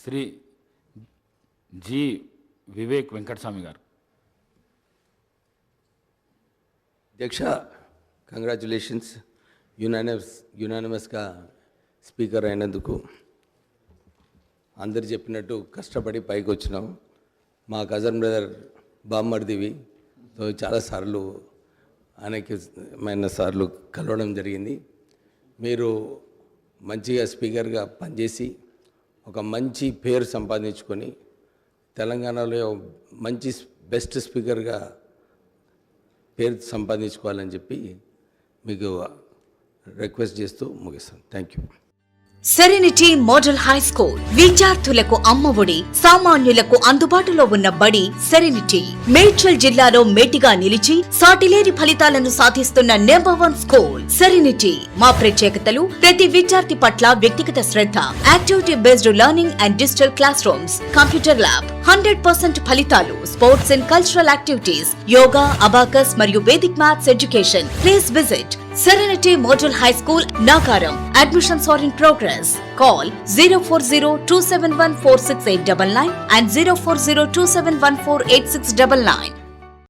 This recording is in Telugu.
శ్రీ జి వివేక్ వెంకటస్వామి గారు. అధ్యక్ష, కంగ్రాచులేషన్స్. యునానిమస్గా స్పీకర్ అయినందుకు. అందరు చెప్పినట్టు కష్టపడి పైకి వచ్చినాం. మా కజన్ బ్రదర్ బామ్మర్దివి చాలాసార్లు అనేకమైన సార్లు కలవడం జరిగింది. మీరు మంచిగా స్పీకర్గా పనిచేసి ఒక మంచి పేరు సంపాదించుకొని తెలంగాణలో మంచి బెస్ట్ స్పీకర్గా పేరు సంపాదించుకోవాలని చెప్పి మీకు రిక్వెస్ట్ చేస్తూ ముగిస్తాను. Thank you. Serenity model high school విద్యార్థులకు అమ్మఒడి, సామాన్యులకు అందుబాటులో ఉన్న బడి సెరెనిటీ. మేడ్చల్ జిల్లాలో మేటిగా నిలిచి సాటిలేని ఫలితాలను సాధిస్తున్న నంబర్ 1 స్కూల్ సెరెనిటీ. మా ప్రత్యేకతలు: ప్రతి విద్యార్థి పట్ల వ్యక్తిగత శ్రద్ధ, activity based learning and digital classrooms, computer lab, 100% ఫలితాలు, sports and cultural activities, yoga, abacus మరియు Vedic maths education. Please visit Serenity Model High School, Nagaram. Admissions are in progress. Call 040-271-46899 and 040-271-48699.